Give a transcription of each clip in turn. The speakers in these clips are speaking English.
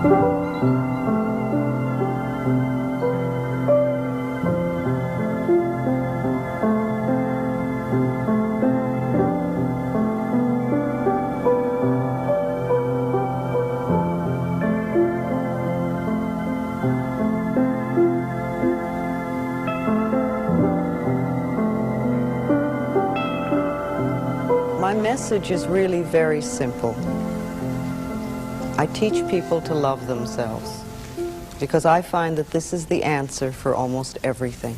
My message is really very simple. I teach people to love themselves because I find that this is the answer for almost everything.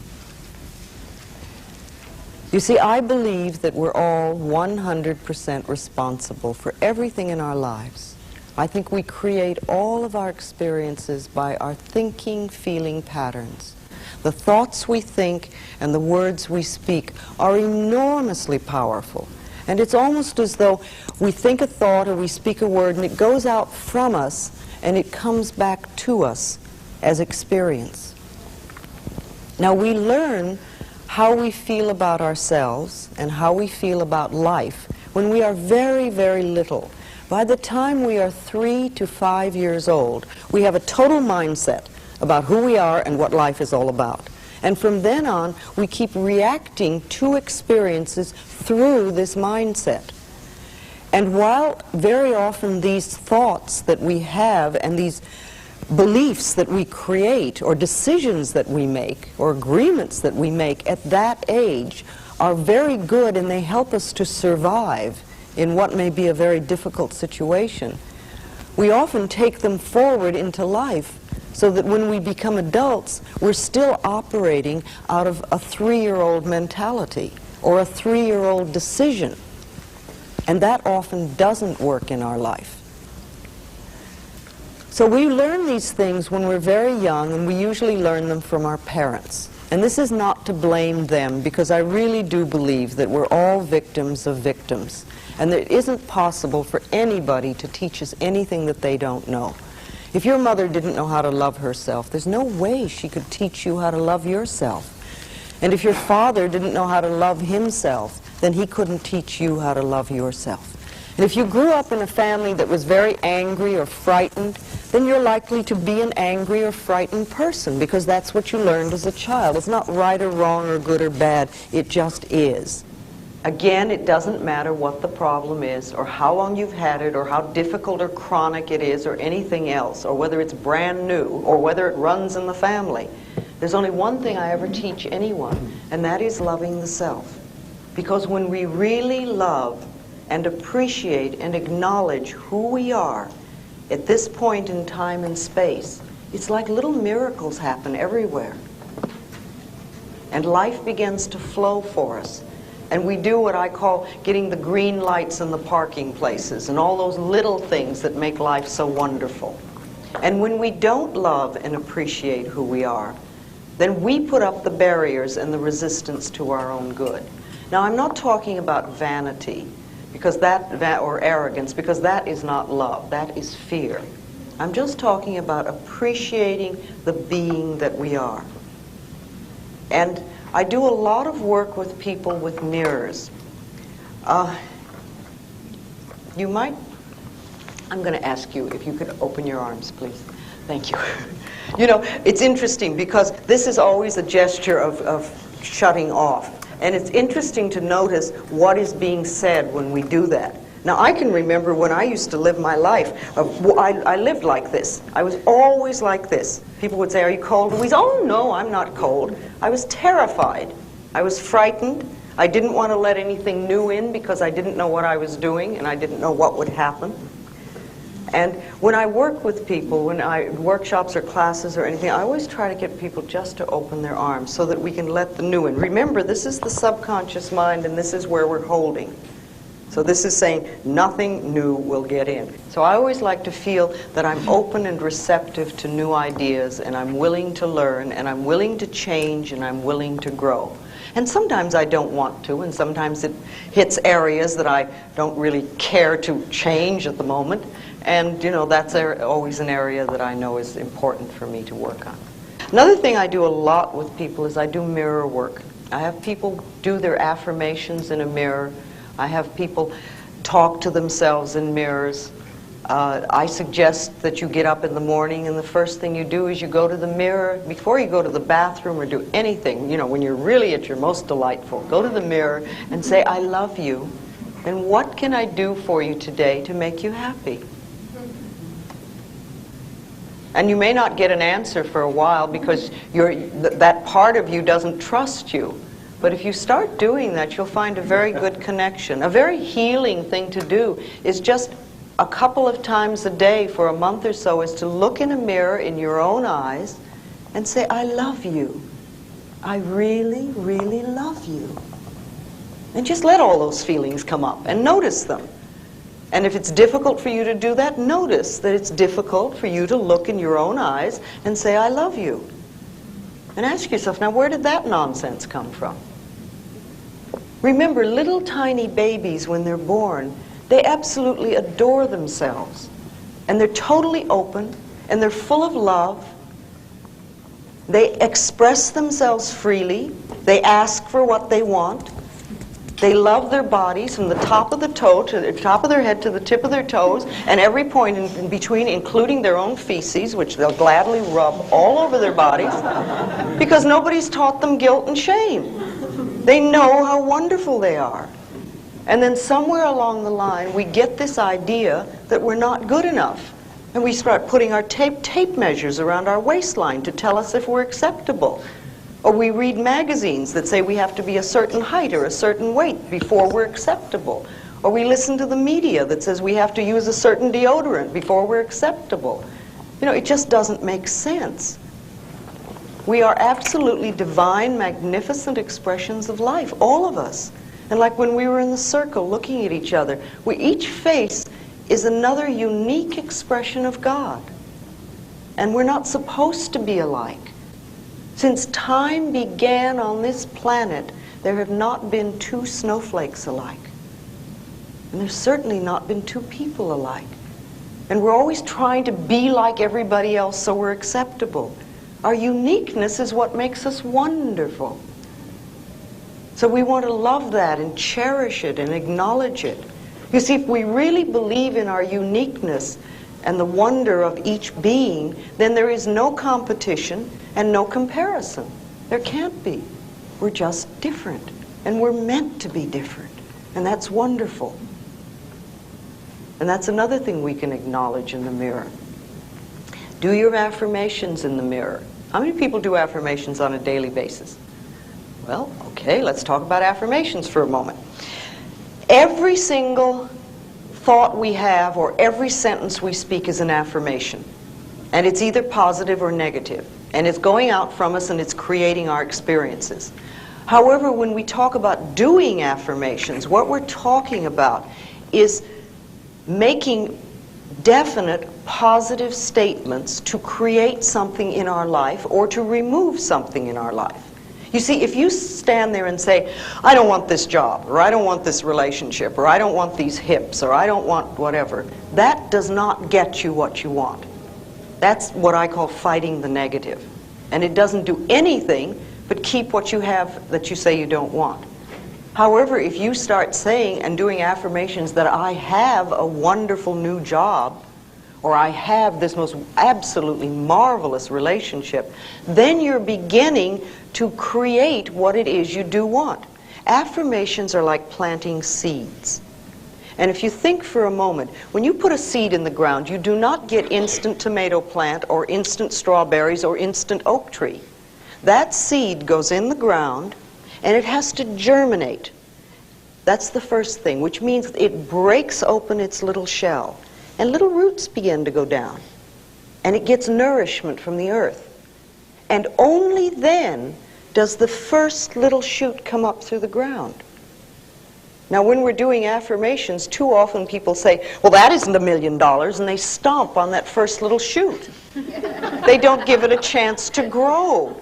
You see, I believe that we're all 100% responsible for everything in our lives. I think we create all of our experiences by our thinking, feeling patterns. The thoughts we think and the words we speak are enormously powerful. And it's almost as though we think a thought or we speak a word and it goes out from us and it comes back to us as experience. Now we learn how we feel about ourselves and how we feel about life when we are very, very little. By the time we are 3 to 5 years old, we have a total mindset about who we are and what life is all about. And from then on, we keep reacting to experiences through this mindset. And while very often these thoughts that we have and these beliefs that we create or decisions that we make or agreements that we make at that age are very good and they help us to survive in what may be a very difficult situation, we often take them forward into life so that when we become adults, we're still operating out of a 3-year-old mentality or a 3-year-old decision. And that often doesn't work in our life. So we learn these things when we're very young, and we usually learn them from our parents. And this is not to blame them, because I really do believe that we're all victims of victims. And that it isn't possible for anybody to teach us anything that they don't know. If your mother didn't know how to love herself, there's no way she could teach you how to love yourself. And if your father didn't know how to love himself, then he couldn't teach you how to love yourself. And if you grew up in a family that was very angry or frightened, then you're likely to be an angry or frightened person, because that's what you learned as a child. It's not right or wrong or good or bad, it just is. Again, it doesn't matter what the problem is, or how long you've had it, or how difficult or chronic it is, or anything else, or whether it's brand new, or whether it runs in the family. There's only one thing I ever teach anyone, and that is loving the self. Because when we really love and appreciate and acknowledge who we are at this point in time and space, it's like little miracles happen everywhere. And life begins to flow for us. And we do what I call getting the green lights in the parking places and all those little things that make life so wonderful. And when we don't love and appreciate who we are, then we put up the barriers and the resistance to our own good. Now, I'm not talking about vanity because or arrogance, because that is not love, that is fear. I'm just talking about appreciating the being that we are. And I do a lot of work with people with mirrors. I'm going to ask you if you could open your arms, please. Thank you. You know, it's interesting because this is always a gesture of shutting off. And it's interesting to notice what is being said when we do that. Now, I can remember when I used to live my life, I lived like this. I was always like this. People would say, "Are you cold, Louise?" "Oh, no, I'm not cold." I was terrified. I was frightened. I didn't want to let anything new in because I didn't know what I was doing and I didn't know what would happen. And when I work with people, when I workshops or classes or anything, I always try to get people just to open their arms so that we can let the new in. Remember, this is the subconscious mind and this is where we're holding. So this is saying nothing new will get in. So I always like to feel that I'm open and receptive to new ideas, and I'm willing to learn, and I'm willing to change, and I'm willing to grow. And sometimes I don't want to, and sometimes it hits areas that I don't really care to change at the moment. And, you know, that's always an area that I know is important for me to work on. Another thing I do a lot with people is I do mirror work. I have people do their affirmations in a mirror. I have people talk to themselves in mirrors. I suggest that you get up in the morning and the first thing you do is you go to the mirror. Before you go to the bathroom or do anything, you know, when you're really at your most delightful, go to the mirror and say, I love you. And what can I do for you today to make you happy? And you may not get an answer for a while because that part of you doesn't trust you. But if you start doing that, you'll find a very good connection. A very healing thing to do is just a couple of times a day for a month or so is to look in a mirror in your own eyes and say, I love you. I really, really love you. And just let all those feelings come up and notice them. And if it's difficult for you to do that, notice that it's difficult for you to look in your own eyes and say, I love you. And ask yourself, now where did that nonsense come from? Remember, little tiny babies, when they're born, they absolutely adore themselves. And they're totally open, and they're full of love. They express themselves freely. They ask for what they want. They love their bodies from the top of the toe to the top of their head to the tip of their toes, and every point in between, including their own feces, which they'll gladly rub all over their bodies, because nobody's taught them guilt and shame. They know how wonderful they are. And then somewhere along the line, we get this idea that we're not good enough. And we start putting our tape measures around our waistline to tell us if we're acceptable. Or we read magazines that say we have to be a certain height or a certain weight before we're acceptable. Or we listen to the media that says we have to use a certain deodorant before we're acceptable. You know, it just doesn't make sense. We are absolutely divine, magnificent expressions of life, all of us. And like when we were in the circle looking at each other, each face is another unique expression of God. And we're not supposed to be alike. Since time began on this planet, there have not been two snowflakes alike. And there's certainly not been two people alike. And we're always trying to be like everybody else so we're acceptable. Our uniqueness is what makes us wonderful. So we want to love that and cherish it and acknowledge it. You see, if we really believe in our uniqueness and the wonder of each being, then there is no competition and no comparison. There can't be. We're just different. And we're meant to be different. And that's wonderful. And that's another thing we can acknowledge in the mirror. Do your affirmations in the mirror. How many people do affirmations on a daily basis? Well, okay, let's talk about affirmations for a moment. Every single thought we have or every sentence we speak is an affirmation. And it's either positive or negative. And it's going out from us and it's creating our experiences. However, when we talk about doing affirmations, what we're talking about is making definite positive statements to create something in our life or to remove something in our life. You see, if you stand there and say, I don't want this job, or I don't want this relationship, or I don't want these hips, or I don't want whatever, that does not get you what you want. That's what I call fighting the negative. And it doesn't do anything but keep what you have that you say you don't want. However, if you start saying and doing affirmations that I have a wonderful new job, or I have this most absolutely marvelous relationship, then you're beginning to create what it is you do want. Affirmations are like planting seeds. And if you think for a moment, when you put a seed in the ground, you do not get instant tomato plant or instant strawberries or instant oak tree. That seed goes in the ground and it has to germinate. That's the first thing, which means it breaks open its little shell and little roots begin to go down and it gets nourishment from the earth. And only then does the first little shoot come up through the ground. Now, when we're doing affirmations, too often people say, well, that isn't $1 million, and they stomp on that first little shoot. They don't give it a chance to grow.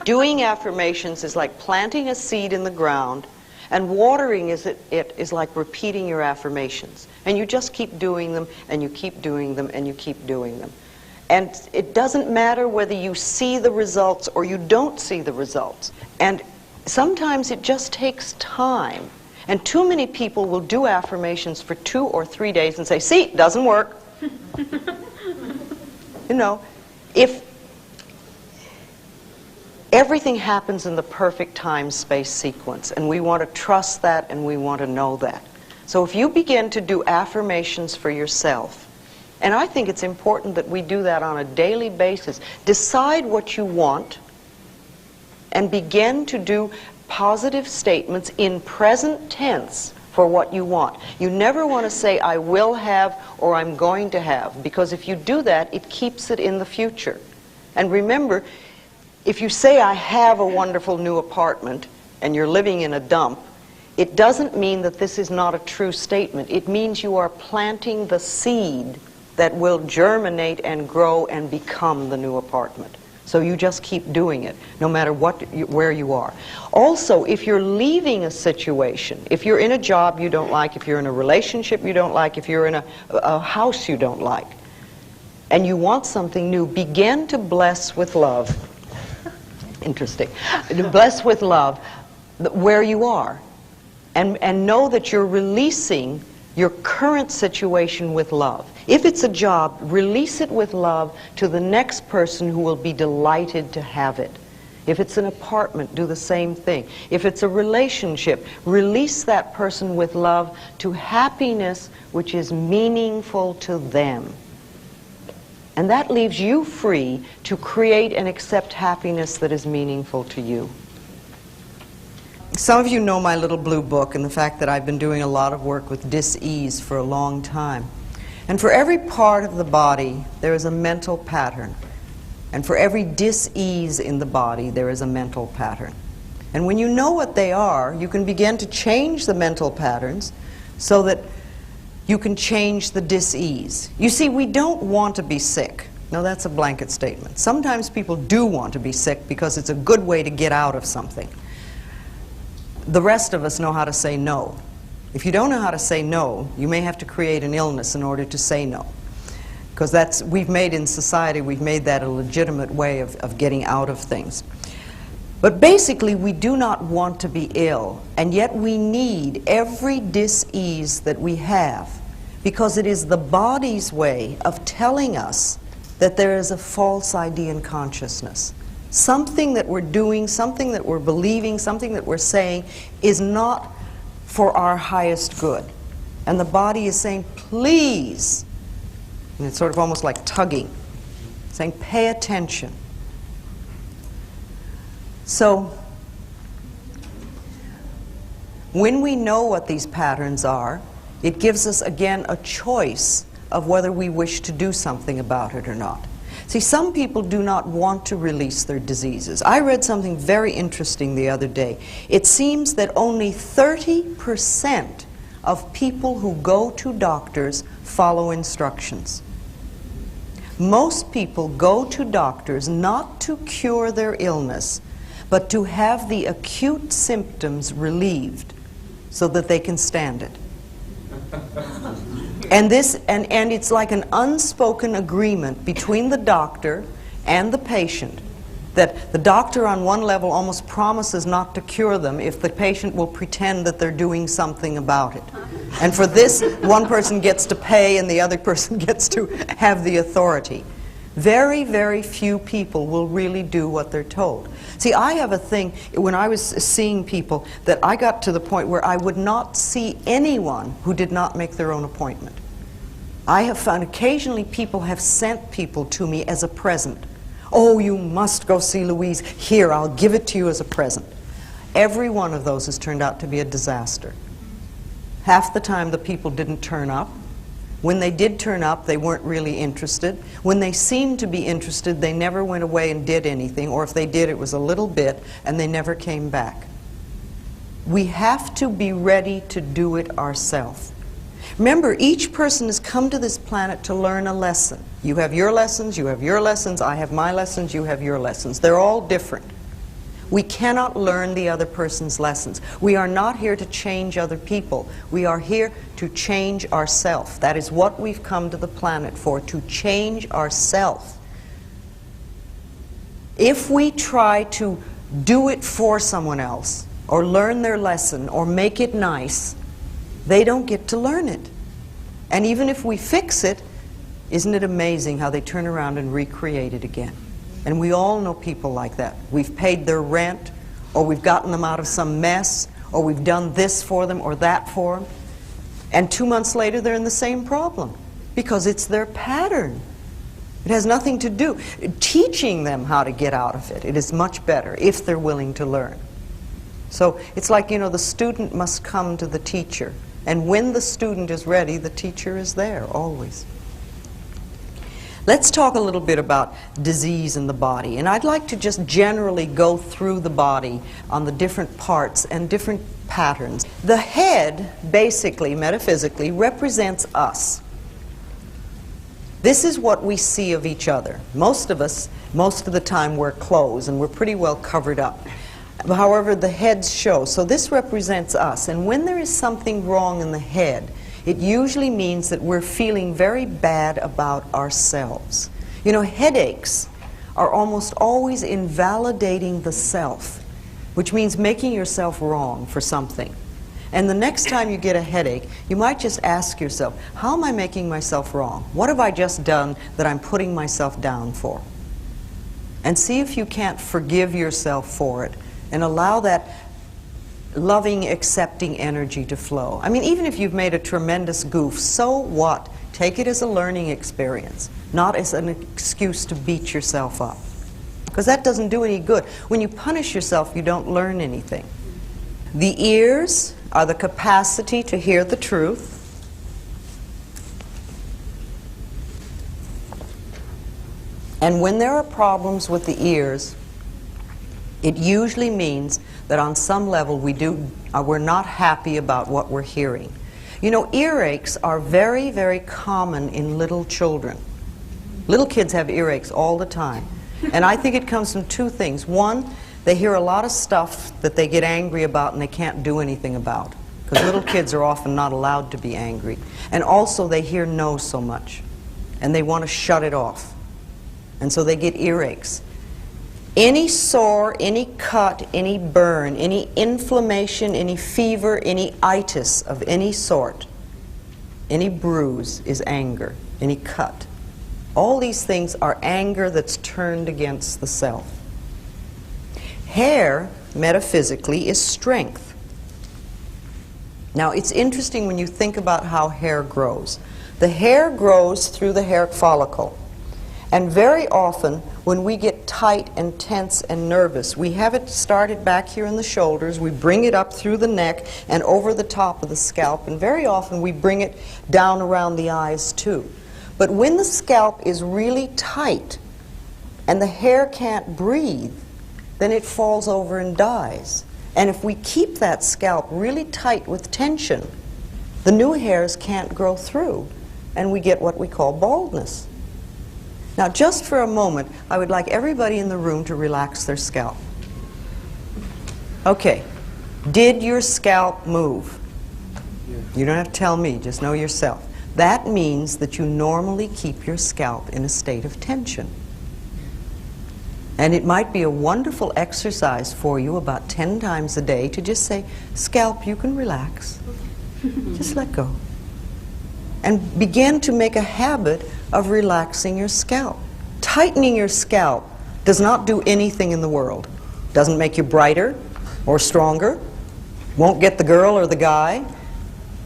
Doing affirmations is like planting a seed in the ground, and watering it is like repeating your affirmations. And you just keep doing them, and you keep doing them, and you keep doing them. And it doesn't matter whether you see the results or you don't see the results. And sometimes it just takes time. And too many people will do affirmations for 2 or 3 days and say, see, it doesn't work. You know, if everything happens in the perfect time-space sequence, and we want to trust that and we want to know that. So if you begin to do affirmations for yourself, and I think it's important that we do that on a daily basis, decide what you want and begin to do positive statements in present tense for what you want. You never want to say, I will have or I'm going to have, because if you do that, it keeps it in the future. And remember, if you say, I have a wonderful new apartment, and you're living in a dump, it doesn't mean that this is not a true statement. It means you are planting the seed that will germinate and grow and become the new apartment. So you just keep doing it, no matter where you are. Also, if you're leaving a situation, if you're in a job you don't like, if you're in a relationship you don't like, if you're in a house you don't like, and you want something new, begin to bless with love. Interesting. Bless with love where you are. And know that you're releasing your current situation with love. If it's a job, release it with love to the next person who will be delighted to have it. If it's an apartment, do the same thing. If it's a relationship, release that person with love to happiness which is meaningful to them. And that leaves you free to create and accept happiness that is meaningful to you. Some of you know my little blue book and the fact that I've been doing a lot of work with dis-ease for a long time. And for every part of the body, there is a mental pattern. And for every dis-ease in the body, there is a mental pattern. And when you know what they are, you can begin to change the mental patterns so that you can change the dis-ease. You see, we don't want to be sick. No, that's a blanket statement. Sometimes people do want to be sick because it's a good way to get out of something. The rest of us know how to say no. If you don't know how to say no, you may have to create an illness in order to say no. Because we've made in society, we've made that a legitimate way of getting out of things. But basically, we do not want to be ill, and yet we need every dis-ease that we have, because it is the body's way of telling us that there is a false idea in consciousness. Something that we're doing, something that we're believing, something that we're saying is not for our highest good. And the body is saying, please, and it's sort of almost like tugging, saying, pay attention. So, when we know what these patterns are, it gives us, again, a choice of whether we wish to do something about it or not. See, some people do not want to release their diseases. I read something very interesting the other day. It seems that only 30% of people who go to doctors follow instructions. Most people go to doctors not to cure their illness, but to have the acute symptoms relieved so that they can stand it. And it's like an unspoken agreement between the doctor and the patient, that the doctor on one level almost promises not to cure them if the patient will pretend that they're doing something about it. And for this, one person gets to pay and the other person gets to have the authority. Very, very few people will really do what they're told. See, I have a thing, when I was seeing people, that I got to the point where I would not see anyone who did not make their own appointment. I have found occasionally people have sent people to me as a present. Oh, you must go see Louise. Here, I'll give it to you as a present. Every one of those has turned out to be a disaster. Half the time the people didn't turn up. When they did turn up, they weren't really interested. When they seemed to be interested, they never went away and did anything, or if they did, it was a little bit, and they never came back. We have to be ready to do it ourselves. Remember, each person has come to this planet to learn a lesson. You have your lessons, you have your lessons, I have my lessons, you have your lessons. They're all different. We cannot learn the other person's lessons. We are not here to change other people. We are here to change ourselves. That is what we've come to the planet for, to change ourselves. If we try to do it for someone else, or learn their lesson or make it nice, they don't get to learn it. And even if we fix it, isn't it amazing how they turn around and recreate it again? And we all know people like that. We've paid their rent, or we've gotten them out of some mess, or we've done this for them or that for them. And 2 months later, they're in the same problem because it's their pattern. It has nothing to do. Teaching them how to get out of it, it is much better if they're willing to learn. So it's like, you know, the student must come to the teacher. And when the student is ready, the teacher is there, always. Let's talk a little bit about disease in the body. And I'd like to just generally go through the body on the different parts and different patterns. The head, basically, metaphysically, represents us. This is what we see of each other. Most of us, most of the time, wear clothes, and we're pretty well covered up. However, the heads show. So this represents us. And when there is something wrong in the head, it usually means that we're feeling very bad about ourselves. You know, headaches are almost always invalidating the self, which means making yourself wrong for something. And the next time you get a headache, you might just ask yourself, how am I making myself wrong? What have I just done that I'm putting myself down for? And see if you can't forgive yourself for it and allow that loving, accepting energy to flow. I mean, even if you've made a tremendous goof, so what? Take it as a learning experience, not as an excuse to beat yourself up. Because that doesn't do any good. When you punish yourself, you don't learn anything. The ears are the capacity to hear the truth. And when there are problems with the ears, it usually means that on some level we're not happy about what we're hearing. You know, earaches are very, very common in little children. Little kids have earaches all the time. And I think it comes from two things. One, they hear a lot of stuff that they get angry about and they can't do anything about. Because little kids are often not allowed to be angry. And also they hear no so much. And they want to shut it off. And so they get earaches. Any sore, any cut, any burn, any inflammation, any fever, any itis of any sort, any bruise is anger, any cut. All these things are anger that's turned against the self. Hair, metaphysically, is strength. Now, it's interesting when you think about how hair grows. The hair grows through the hair follicle. And very often, when we get tight and tense and nervous, we have it started back here in the shoulders, we bring it up through the neck and over the top of the scalp, and very often we bring it down around the eyes too. But when the scalp is really tight and the hair can't breathe, then it falls over and dies. And if we keep that scalp really tight with tension, the new hairs can't grow through, and we get what we call baldness. Now, just for a moment, I would like everybody in the room to relax their scalp. Okay. Did your scalp move? You don't have to tell me, just know yourself. That means that you normally keep your scalp in a state of tension. And it might be a wonderful exercise for you about 10 times a day to just say, scalp, you can relax. Just let go. And begin to make a habit of relaxing your scalp. Tightening your scalp does not do anything in the world. Doesn't make you brighter or stronger. Won't get the girl or the guy.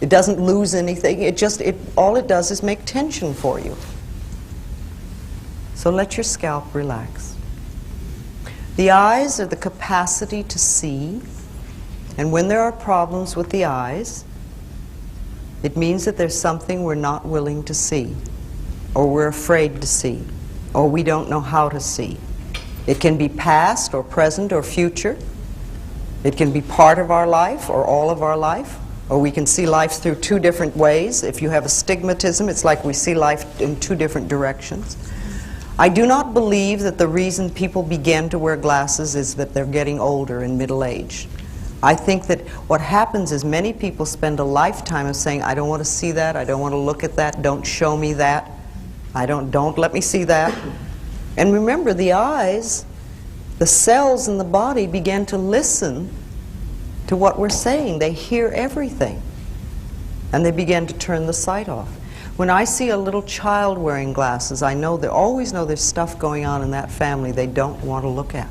It doesn't lose anything. All it does is make tension for you. So let your scalp relax. The eyes are the capacity to see. And when there are problems with the eyes, it means that there's something we're not willing to see, or we're afraid to see, or we don't know how to see. It can be past or present or future. It can be part of our life or all of our life, or we can see life through two different ways. If you have astigmatism, it's like we see life in two different directions. I do not believe that the reason people begin to wear glasses is that they're getting older in middle age. I think that what happens is many people spend a lifetime of saying, I don't want to see that, I don't want to look at that, don't show me that, don't let me see that. And remember, the eyes, the cells in the body began to listen to what we're saying. They hear everything. And they begin to turn the sight off. When I see a little child wearing glasses, I always know there's stuff going on in that family they don't want to look at.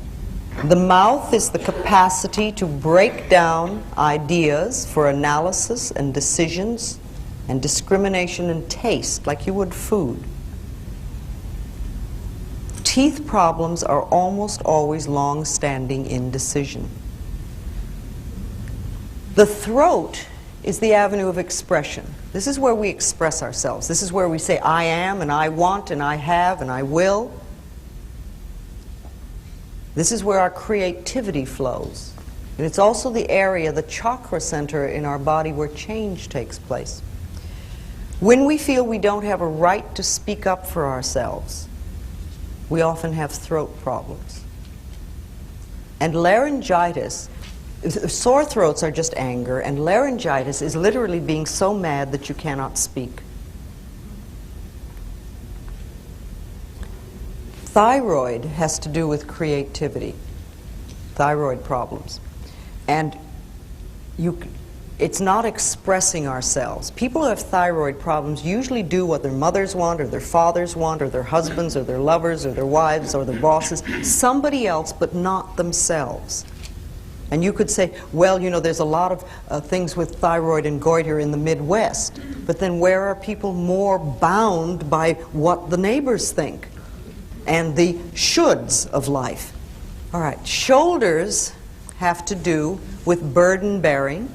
The mouth is the capacity to break down ideas for analysis and decisions and discrimination and taste, like you would food. Teeth problems are almost always long-standing indecision. The throat is the avenue of expression. This is where we express ourselves. This is where we say, I am, and I want, and I have, and I will. This is where our creativity flows. And it's also the area, the chakra center in our body where change takes place. When we feel we don't have a right to speak up for ourselves, we often have throat problems. And laryngitis, sore throats are just anger, and laryngitis is literally being so mad that you cannot speak. Thyroid has to do with creativity, thyroid problems. And it's not expressing ourselves. People who have thyroid problems usually do what their mothers want, or their fathers want, or their husbands, or their lovers, or their wives, or their bosses, somebody else, but not themselves. And you could say, well, you know, there's a lot of things with thyroid and goiter in the Midwest, but then where are people more bound by what the neighbors think and the shoulds of life? All right, shoulders have to do with burden bearing,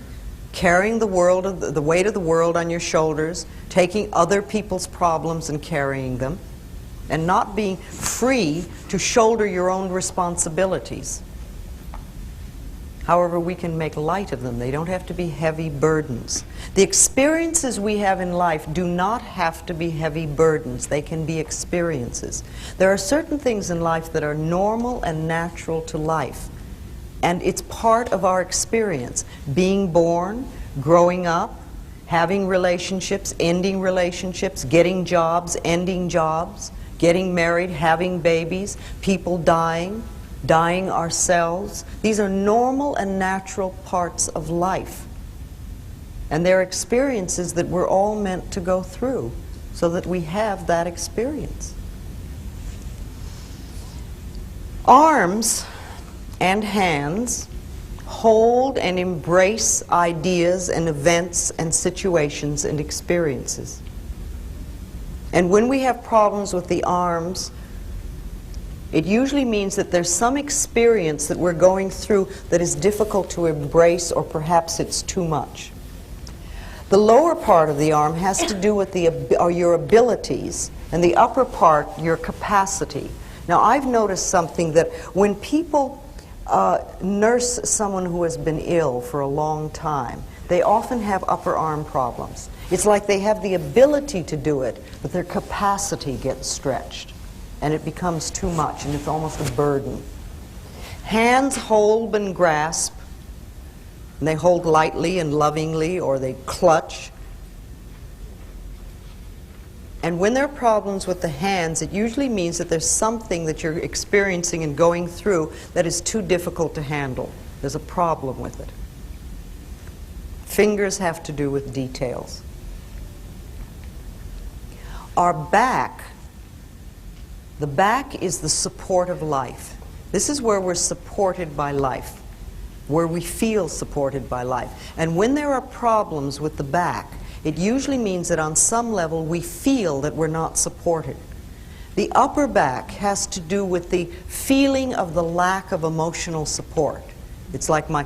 carrying the weight of the world on your shoulders, taking other people's problems and carrying them, and not being free to shoulder your own responsibilities. However, we can make light of them. They don't have to be heavy burdens. The experiences we have in life do not have to be heavy burdens. They can be experiences. There are certain things in life that are normal and natural to life. And it's part of our experience. Being born, growing up, having relationships, ending relationships, getting jobs, ending jobs, getting married, having babies, people dying, dying ourselves. These are normal and natural parts of life. And they're experiences that we're all meant to go through so that we have that experience. Arms and hands hold and embrace ideas and events and situations and experiences. And when we have problems with the arms, it usually means that there's some experience that we're going through that is difficult to embrace, or perhaps it's too much. The lower part of the arm has to do with your abilities, and the upper part, your capacity. Now, I've noticed something, that when people nurse someone who has been ill for a long time, they often have upper arm problems. It's like they have the ability to do it, but their capacity gets stretched, and it becomes too much, and it's almost a burden. Hands hold and grasp, and they hold lightly and lovingly, or they clutch. And when there are problems with the hands, it usually means that there's something that you're experiencing and going through that is too difficult to handle. There's a problem with it. Fingers have to do with details. Our back, the back is the support of life. This is where we're supported by life, where we feel supported by life. And when there are problems with the back, it usually means that on some level we feel that we're not supported. The upper back has to do with the feeling of the lack of emotional support. It's like my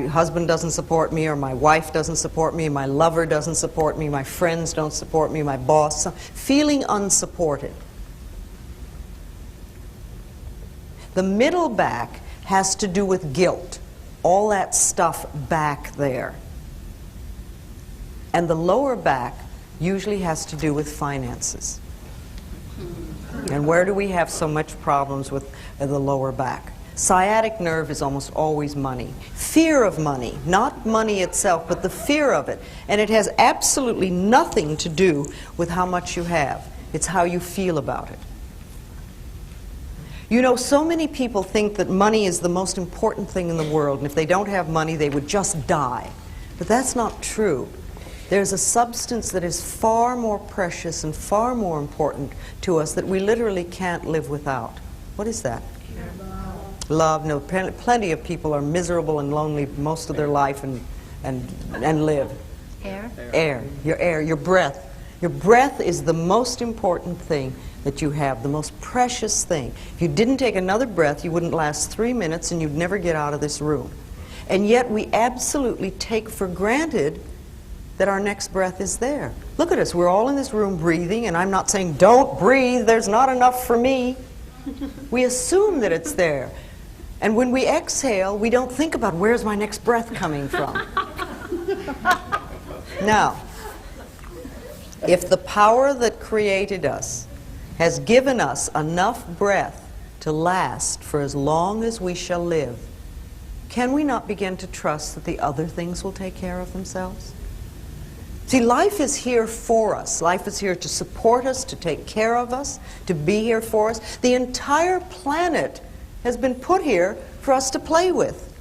husband doesn't support me, or my wife doesn't support me, my lover doesn't support me, my friends don't support me, my boss, feeling unsupported. The middle back has to do with guilt, all that stuff back there. And the lower back usually has to do with finances. And where do we have so much problems with the lower back? Sciatic nerve is almost always money. Fear of money, not money itself, but the fear of it. And it has absolutely nothing to do with how much you have. It's how you feel about it. You know, so many people think that money is the most important thing in the world, and if they don't have money, they would just die. But that's not true. There's a substance that is far more precious and far more important to us that we literally can't live without. What is that? Love. No, plenty of people are miserable and lonely most of their life and live. Air? Air. Your air, your breath. Your breath is the most important thing that you have, the most precious thing. If you didn't take another breath, you wouldn't last 3 minutes and you'd never get out of this room. And yet we absolutely take for granted that our next breath is there. Look at us, we're all in this room breathing, and I'm not saying don't breathe, there's not enough for me. We assume that it's there. And when we exhale, we don't think about where's my next breath coming from. Now, if the power that created us has given us enough breath to last for as long as we shall live, can we not begin to trust that the other things will take care of themselves? See, life is here for us. Life is here to support us, to take care of us, to be here for us. The entire planet has been put here for us to play with.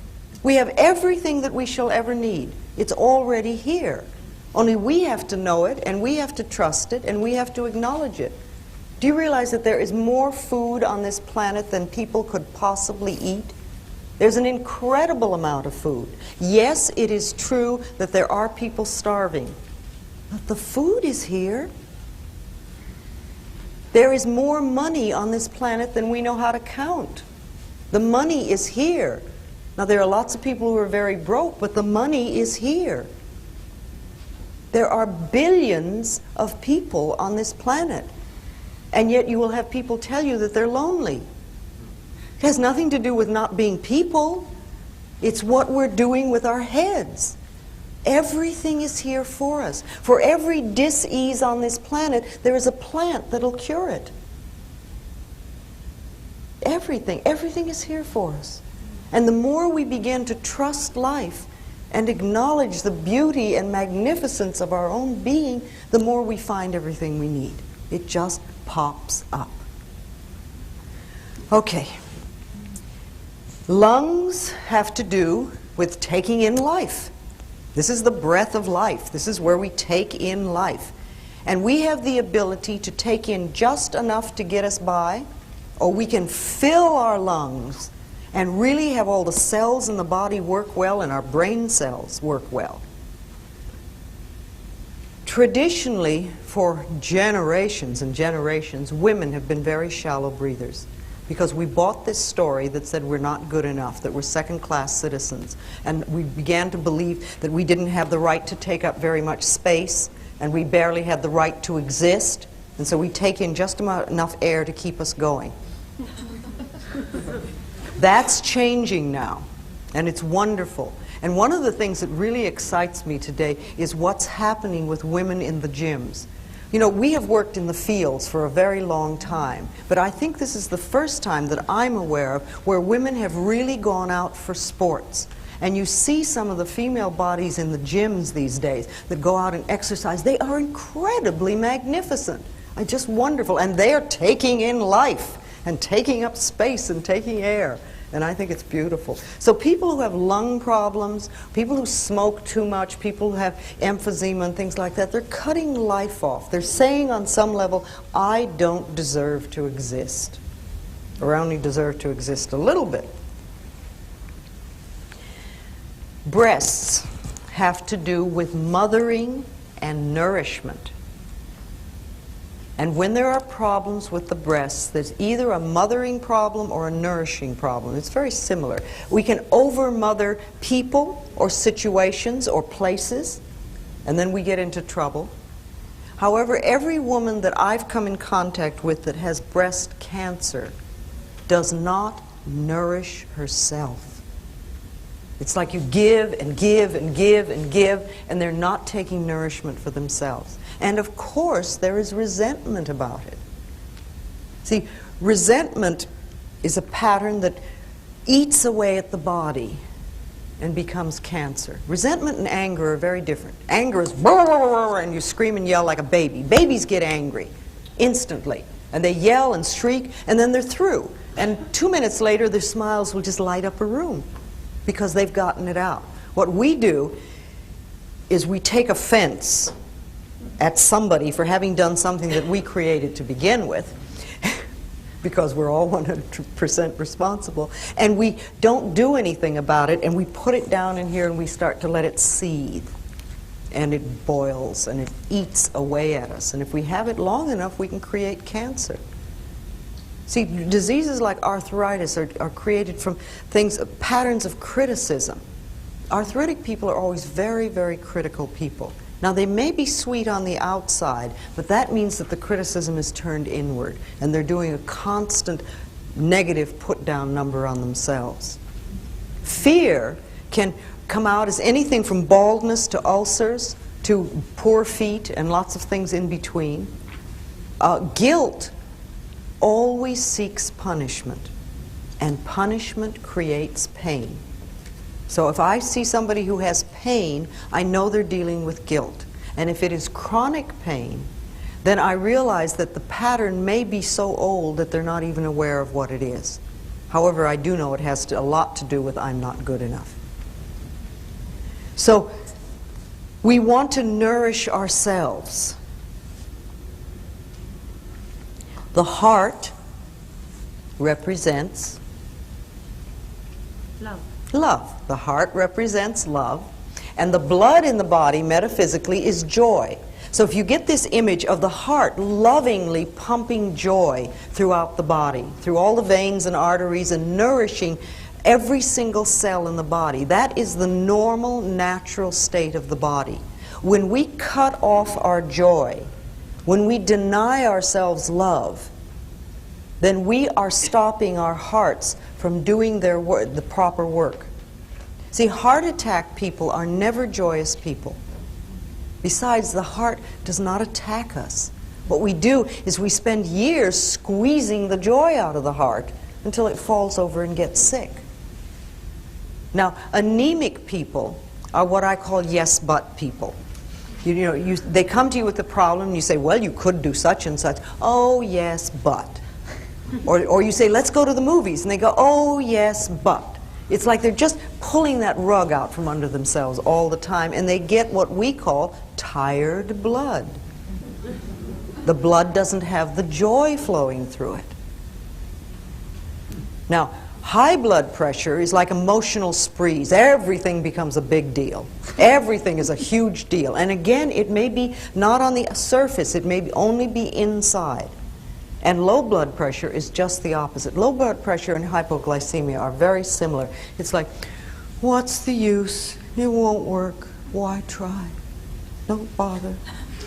We have everything that we shall ever need. It's already here. Only we have to know it, and we have to trust it, and we have to acknowledge it. Do you realize that there is more food on this planet than people could possibly eat? There's an incredible amount of food. Yes, it is true that there are people starving. But the food is here. There is more money on this planet than we know how to count. The money is here. Now, there are lots of people who are very broke, but the money is here. There are billions of people on this planet, and yet you will have people tell you that they're lonely. It has nothing to do with not being people. It's what we're doing with our heads. Everything is here for us. For every dis-ease on this planet, there is a plant that'll cure it. Everything is here for us. And the more we begin to trust life and acknowledge the beauty and magnificence of our own being, the more we find everything we need. It just pops up. Okay. Lungs have to do with taking in life. This is the breath of life. This is where we take in life. And we have the ability to take in just enough to get us by, or we can fill our lungs and really have all the cells in the body work well and our brain cells work well. Traditionally, for generations and generations, women have been very shallow breathers, because we bought this story that said we're not good enough, that we're second-class citizens. And we began to believe that we didn't have the right to take up very much space, and we barely had the right to exist, and so we take in just enough air to keep us going. That's changing now, and it's wonderful. And one of the things that really excites me today is what's happening with women in the gyms. You know, we have worked in the fields for a very long time, but I think this is the first time that I'm aware of where women have really gone out for sports. And you see some of the female bodies in the gyms these days that go out and exercise. They are incredibly magnificent. Just wonderful. And they are taking in life and taking up space and taking air. And I think it's beautiful. So people who have lung problems, people who smoke too much, people who have emphysema and things like that, they're cutting life off. They're saying on some level, I don't deserve to exist, or I only deserve to exist a little bit. Breasts have to do with mothering and nourishment. And when there are problems with the breasts, there's either a mothering problem or a nourishing problem. It's very similar. We can over-mother people or situations or places, and then we get into trouble. However, every woman that I've come in contact with that has breast cancer does not nourish herself. It's like you give and give and give and give, and they're not taking nourishment for themselves. And of course, there is resentment about it. See, resentment is a pattern that eats away at the body and becomes cancer. Resentment and anger are very different. Anger is and you scream and yell like a baby. Babies get angry instantly. And they yell and shriek, and then they're through. And 2 minutes later, their smiles will just light up a room because they've gotten it out. What we do is we take offense at somebody for having done something that we created to begin with, because we're all 100% responsible, and we don't do anything about it, and we put it down in here and we start to let it seethe, and it boils and it eats away at us, and if we have it long enough, we can create cancer. See, diseases like arthritis are created from things, patterns of criticism. Arthritic people are always very, very critical people. Now, they may be sweet on the outside, but that means that the criticism is turned inward, and they're doing a constant negative put-down number on themselves. Fear can come out as anything from baldness to ulcers to poor feet and lots of things in between. Guilt always seeks punishment, and punishment creates pain. So if I see somebody who has pain, I know they're dealing with guilt. And if it is chronic pain, then I realize that the pattern may be so old that they're not even aware of what it is. However, I do know it has a lot to do with I'm not good enough. So we want to nourish ourselves. The heart represents love. Love. The heart represents love. And the blood in the body, metaphysically, is joy. So if you get this image of the heart lovingly pumping joy throughout the body, through all the veins and arteries, and nourishing every single cell in the body, that is the normal, natural state of the body. When we cut off our joy, when we deny ourselves love, then we are stopping our hearts from doing their the proper work. See, heart attack people are never joyous people. Besides, the heart does not attack us. What we do is we spend years squeezing the joy out of the heart until it falls over and gets sick. Now, anemic people are what I call yes but people. They come to you with a problem and you say, well, you could do such and such. Oh, yes, but. Or you say, let's go to the movies, and they go, oh, yes, but. It's like they're just pulling that rug out from under themselves all the time, and they get what we call tired blood. The blood doesn't have the joy flowing through it. Now, high blood pressure is like emotional sprees. Everything becomes a big deal. Everything is a huge deal. And again, it may be not on the surface, it may only be inside. And low blood pressure is just the opposite. Low blood pressure and hypoglycemia are very similar. It's like, what's the use? It won't work. Why try? Don't bother.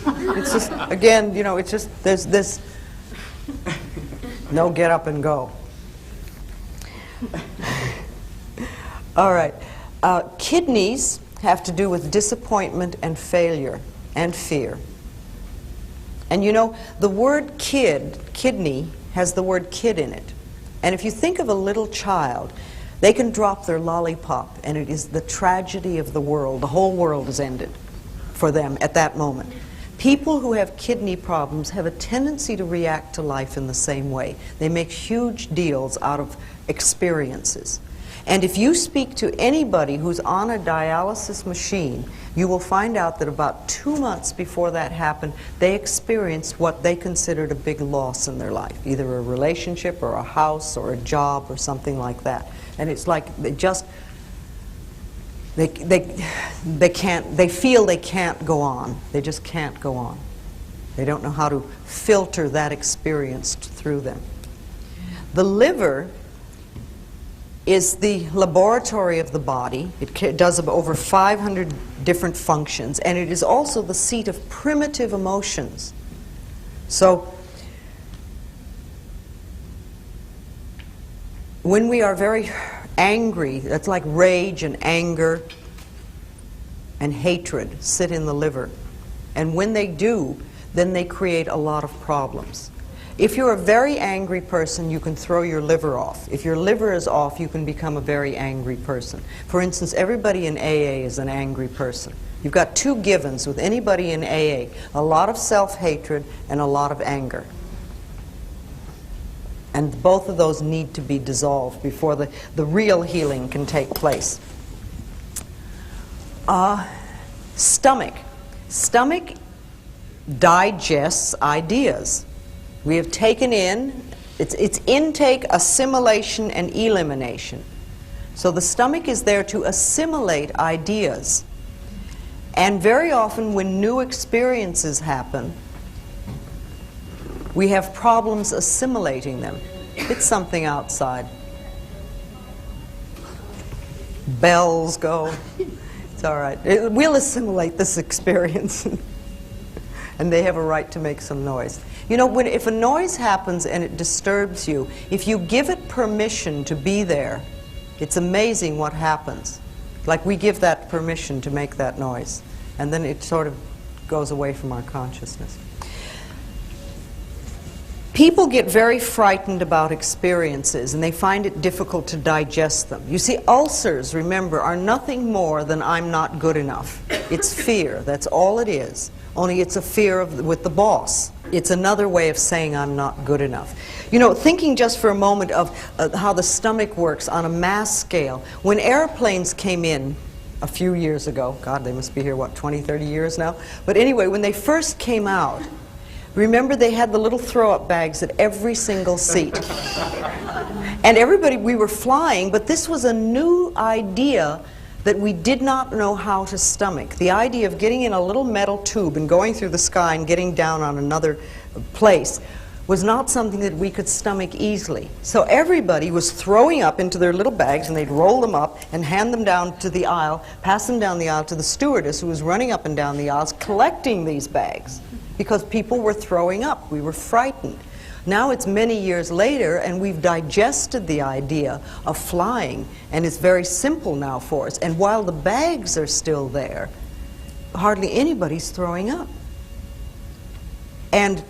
It's just, again, it's just, there's this, no get up and go. All right. Kidneys have to do with disappointment and failure and fear. And the word kidney has the word kid in it. And if you think of a little child, they can drop their lollipop and it is the tragedy of the world. The whole world is ended for them at that moment. People who have kidney problems have a tendency to react to life in the same way. They make huge deals out of experiences. And if you speak to anybody who's on a dialysis machine, you will find out that about 2 months before that happened, they experienced what they considered a big loss in their life, either a relationship or a house or a job or something like that. And it's like they feel they can't go on. They just can't go on. They don't know how to filter that experience through them. The liver is the laboratory of the body. It does over 500 different functions, and it is also the seat of primitive emotions. So when we are very angry, that's like rage and anger and hatred sit in the liver. And when they do, then they create a lot of problems. If you're a very angry person, you can throw your liver off. If your liver is off, you can become a very angry person. For instance, everybody in AA is an angry person. You've got two givens with anybody in AA, a lot of self-hatred and a lot of anger. And both of those need to be dissolved before the real healing can take place. Stomach. Stomach digests ideas. We have taken in, it's intake, assimilation, and elimination. So the stomach is there to assimilate ideas. And very often when new experiences happen, we have problems assimilating them. It's something outside. Bells go. It's all right. We'll assimilate this experience. And they have a right to make some noise. You know, if a noise happens and it disturbs you, if you give it permission to be there, it's amazing what happens. Like we give that permission to make that noise, and then it sort of goes away from our consciousness. People get very frightened about experiences, and they find it difficult to digest them. You see, ulcers, remember, are nothing more than I'm not good enough. It's fear. That's all it is. Only it's a fear with the boss. It's another way of saying I'm not good enough. You know, thinking just for a moment of how the stomach works on a mass scale. When airplanes came in a few years ago, God, they must be here, what, 20, 30 years now? But anyway, when they first came out, remember they had the little throw-up bags at every single seat. And everybody, we were flying, but this was a new idea that we did not know how to stomach. The idea of getting in a little metal tube and going through the sky and getting down on another place was not something that we could stomach easily. So everybody was throwing up into their little bags, and they'd roll them up and hand them down to the aisle, pass them down the aisle to the stewardess who was running up and down the aisles collecting these bags, because people were throwing up. We were frightened. Now it's many years later, and we've digested the idea of flying, and it's very simple now for us. And while the bags are still there, hardly anybody's throwing up. And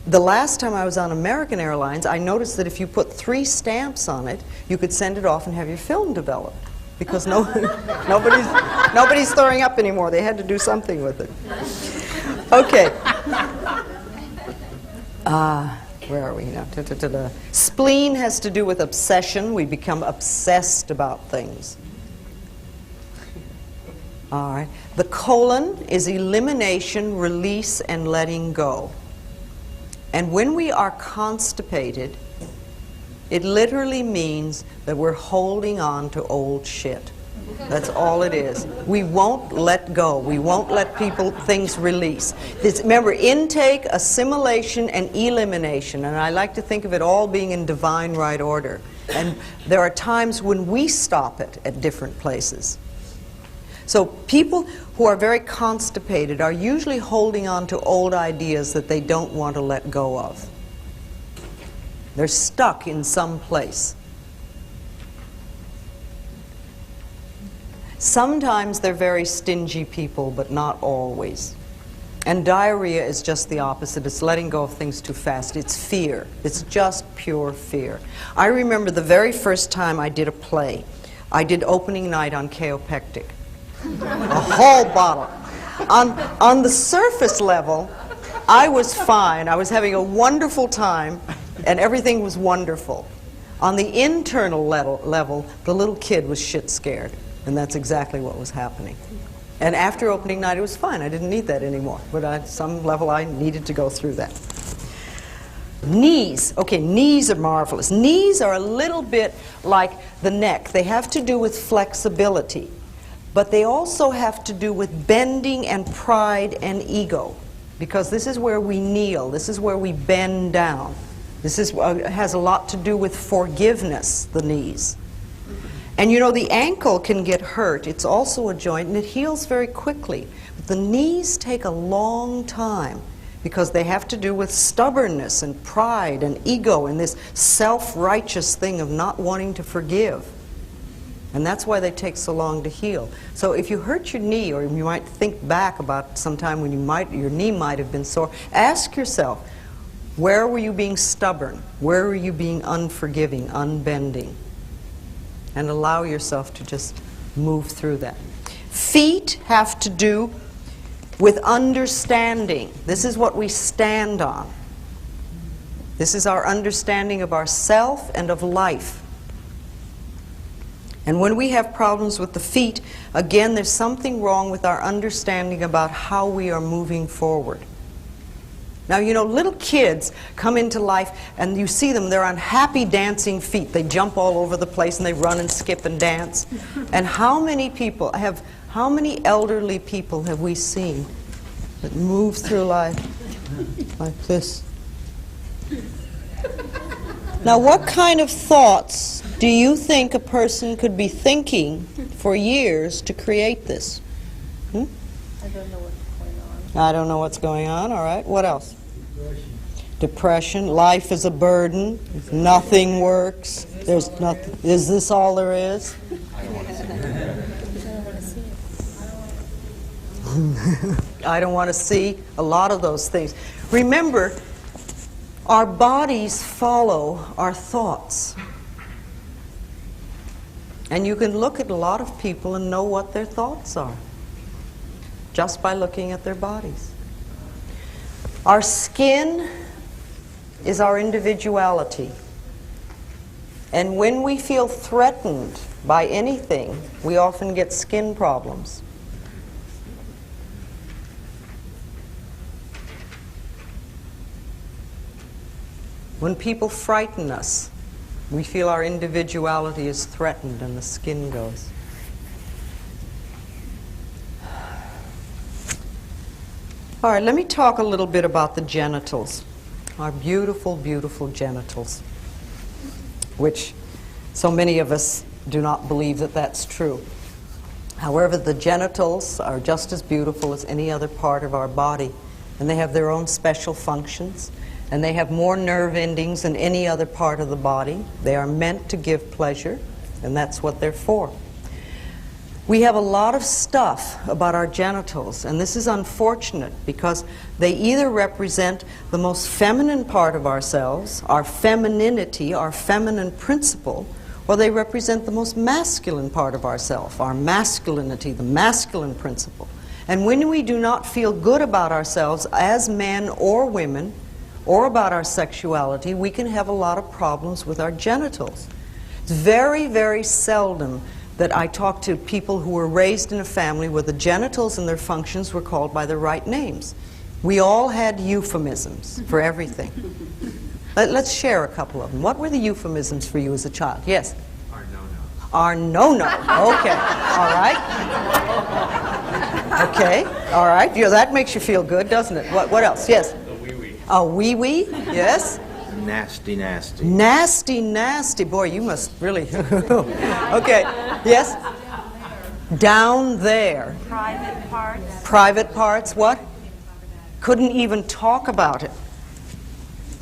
the last time I was on American Airlines, I noticed that if you put 3 stamps on it, you could send it off and have your film developed, because nobody's throwing up anymore. They had to do something with it. Okay. Where are we now? Spleen has to do with obsession. We become obsessed about things. All right. The colon is elimination, release, and letting go. And when we are constipated, it literally means that we're holding on to old shit. That's all it is. We won't let go. We won't let things release. Remember, intake, assimilation, and elimination. And I like to think of it all being in divine right order. And there are times when we stop it at different places. So people who are very constipated are usually holding on to old ideas that they don't want to let go of. They're stuck in some place. Sometimes they're very stingy people, but not always. And diarrhea is just the opposite. It's letting go of things too fast. It's fear. It's just pure fear. I remember the very first time I did a play. I did opening night on Kaopectic. A whole bottle. On the surface level, I was fine. I was having a wonderful time, and everything was wonderful. On the internal level, the little kid was shit scared. And that's exactly what was happening. And after opening night, it was fine. I didn't need that anymore. But at some level, I needed to go through that. Knees. Okay, knees are marvelous. Knees are a little bit like the neck. They have to do with flexibility. But they also have to do with bending and pride and ego. Because this is where we kneel. This is where we bend down. This has a lot to do with forgiveness, the knees. And you know, the ankle can get hurt. It's also a joint, and it heals very quickly. But the knees take a long time because they have to do with stubbornness and pride and ego and this self-righteous thing of not wanting to forgive. And that's why they take so long to heal. So if you hurt your knee, or you might think back about some time when your knee might have been sore, ask yourself, where were you being stubborn? Where were you being unforgiving, unbending? And allow yourself to just move through that. Feet have to do with understanding. This is what we stand on. This is our understanding of ourself and of life. And when we have problems with the feet, again, there's something wrong with our understanding about how we are moving forward. Now, you know, little kids come into life and you see them, they're on happy dancing feet. They jump all over the place and they run and skip and dance. And how many elderly people have we seen that move through life like this? Now, what kind of thoughts do you think a person could be thinking for years to create this? I don't know what's going on. I don't know what's going on, all right. What else? Depression. Life is a burden. Nothing works. There's nothing. Is this all there is? I don't want to see it. I don't want to see a lot of those things. Remember, our bodies follow our thoughts. And you can look at a lot of people and know what their thoughts are just by looking at their bodies. Our skin is our individuality. And when we feel threatened by anything, we often get skin problems. When people frighten us, we feel our individuality is threatened and the skin goes. All right, let me talk a little bit about the genitals. Our beautiful, beautiful genitals, which so many of us do not believe that that's true. However, the genitals are just as beautiful as any other part of our body, and they have their own special functions, and they have more nerve endings than any other part of the body. They are meant to give pleasure, and that's what they're for. We have a lot of stuff about our genitals, and this is unfortunate because they either represent the most feminine part of ourselves, our femininity, our feminine principle, or they represent the most masculine part of ourselves, our masculinity, the masculine principle. And when we do not feel good about ourselves as men or women, or about our sexuality, we can have a lot of problems with our genitals. It's very, very seldom that I talk to people who were raised in a family where the genitals and their functions were called by the right names. We all had euphemisms for everything. Let's share a couple of them. What were the euphemisms for you as a child? Yes? Our no-no. Our no-no. Okay. All right. Okay. All right. Yeah, that makes you feel good, doesn't it? What else? Yes? The wee-wee. A wee-wee? Yes? Nasty, nasty. Nasty, nasty. Boy, you must really... Okay. Yes? Down there. Private parts. Private parts, what? Couldn't even talk about it.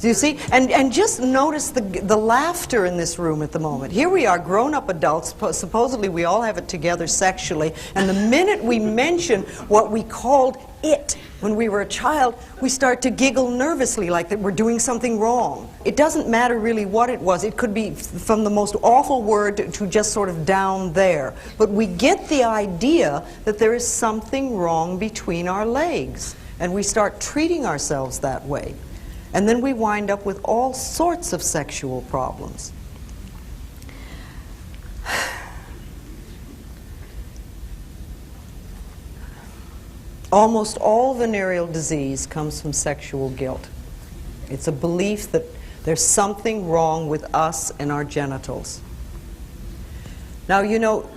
Do you see? And just notice the laughter in this room at the moment. Here we are, grown-up adults, supposedly we all have it together sexually, and the minute we mention what we called it when we were a child, we start to giggle nervously like that we're doing something wrong. It doesn't matter really what it was. It could be from the most awful word to just sort of down there. But we get the idea that there is something wrong between our legs, and we start treating ourselves that way. And then we wind up with all sorts of sexual problems. Almost all venereal disease comes from sexual guilt. It's a belief that there's something wrong with us and our genitals. Now, you know,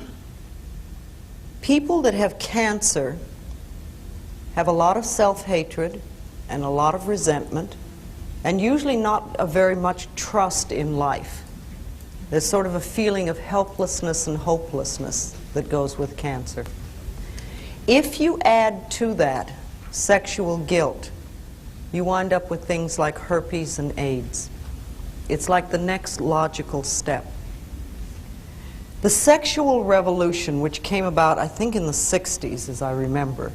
people that have cancer have a lot of self-hatred and a lot of resentment, and usually not a very much trust in life. There's sort of a feeling of helplessness and hopelessness that goes with cancer. If you add to that sexual guilt, you wind up with things like herpes and AIDS. It's like the next logical step. The sexual revolution, which came about, I think, in the 60s, as I remember,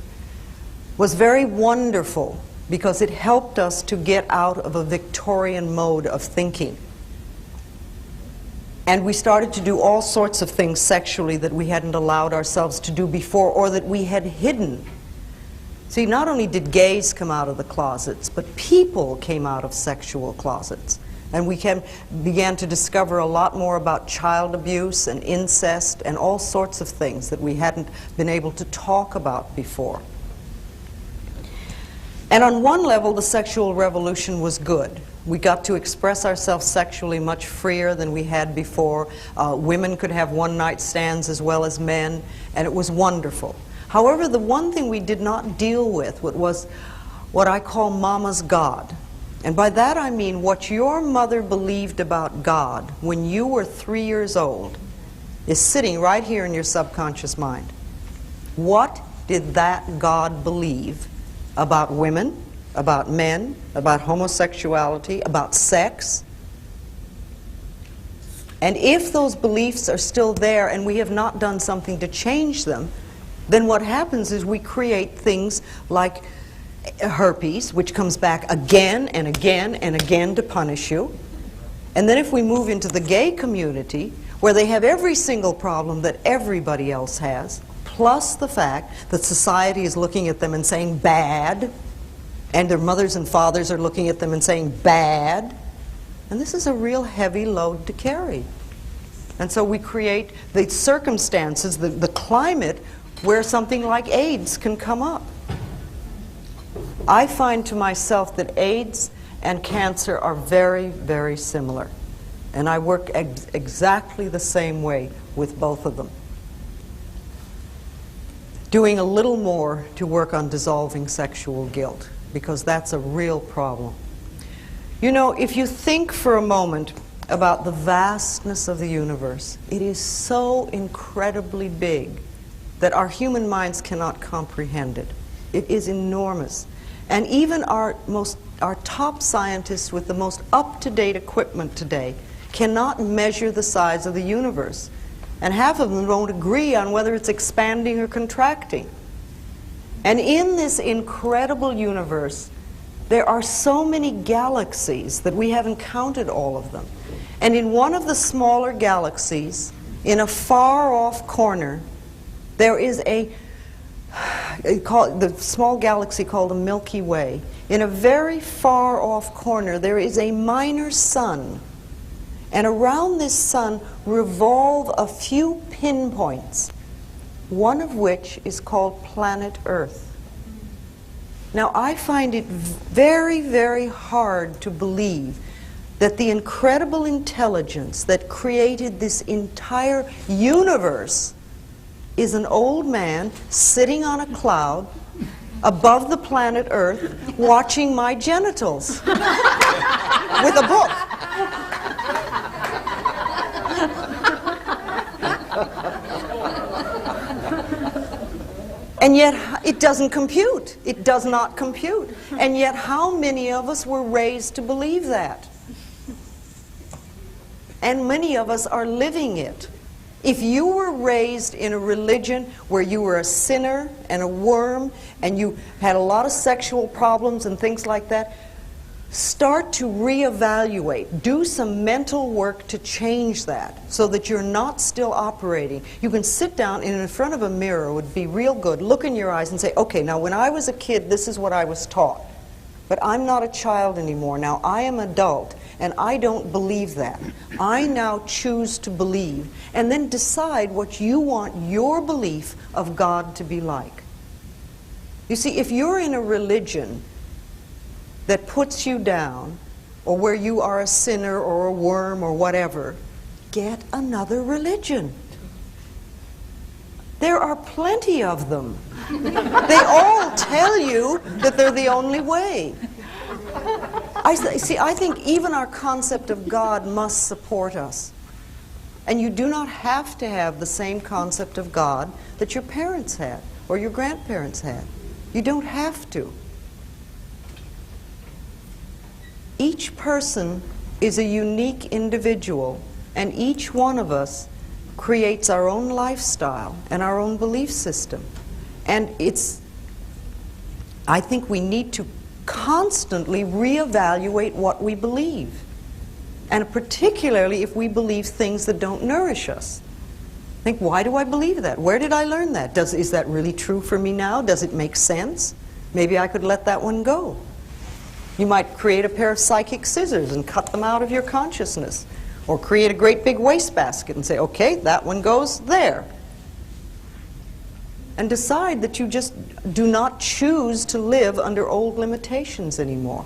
was very wonderful because it helped us to get out of a Victorian mode of thinking. And we started to do all sorts of things sexually that we hadn't allowed ourselves to do before, or that we had hidden See, not only did gays come out of the closets, but people came out of sexual closets. And we began to discover a lot more about child abuse and incest and all sorts of things that we hadn't been able to talk about before. And on one level, the sexual revolution was good. We got to express ourselves sexually much freer than we had before. Women could have one-night stands as well as men, and it was wonderful. However, the one thing we did not deal with was what I call Mama's God. And by that I mean what your mother believed about God when you were 3 years old is sitting right here in your subconscious mind. What did that God believe about women, about men, about homosexuality, about sex? And if those beliefs are still there and we have not done something to change them, then what happens is we create things like herpes, which comes back again and again and again to punish you. And then if we move into the gay community, where they have every single problem that everybody else has, plus the fact that society is looking at them and saying bad, and their mothers and fathers are looking at them and saying bad, and this is a real heavy load to carry. And so we create the circumstances, the climate, where something like AIDS can come up. I find to myself that AIDS and cancer are very, very similar. And I work exactly the same way with both of them. Doing a little more to work on dissolving sexual guilt, because that's a real problem. You know, if you think for a moment about the vastness of the universe, it is so incredibly big that our human minds cannot comprehend it. It is enormous. And even our top scientists with the most up-to-date equipment today cannot measure the size of the universe. And half of them don't agree on whether it's expanding or contracting. And in this incredible universe, there are so many galaxies that we haven't counted all of them. And in one of the smaller galaxies, in a far-off corner, there is the small galaxy called the Milky Way. In a very far-off corner, there is a minor sun. And around this sun revolve a few pinpoints, one of which is called planet Earth. Now, I find it very, very hard to believe that the incredible intelligence that created this entire universe is an old man sitting on a cloud above the planet Earth watching my genitals with a book. And yet it doesn't compute. It does not compute. And yet how many of us were raised to believe that? And many of us are living it. If you were raised in a religion where you were a sinner and a worm and you had a lot of sexual problems and things like that, start to reevaluate. Do some mental work to change that so that you're not still operating. You can sit down and in front of a mirror, would be real good, look in your eyes and say, okay, now when I was a kid, this is what I was taught. But I'm not a child anymore. Now I am adult. And I don't believe that. I now choose to believe, and then decide what you want your belief of God to be like. You see, if you're in a religion that puts you down, or where you are a sinner or a worm or whatever, get another religion. There are plenty of them. They all tell you that they're the only way. I think even our concept of God must support us. And you do not have to have the same concept of God that your parents had or your grandparents had. You don't have to. Each person is a unique individual, and each one of us creates our own lifestyle and our own belief system. And I think we need to constantly reevaluate what we believe, and particularly if we believe things that don't nourish us. Think, why do I believe that? Where did I learn that? Is that really true for me now? Does it make sense? Maybe I could let that one go. You might create a pair of psychic scissors and cut them out of your consciousness. Or create a great big wastebasket and say, okay, that one goes there. And decide that you just do not choose to live under old limitations anymore.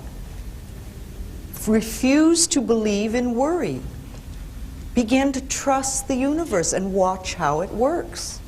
Refuse to believe in worry. Begin to trust the universe and watch how it works.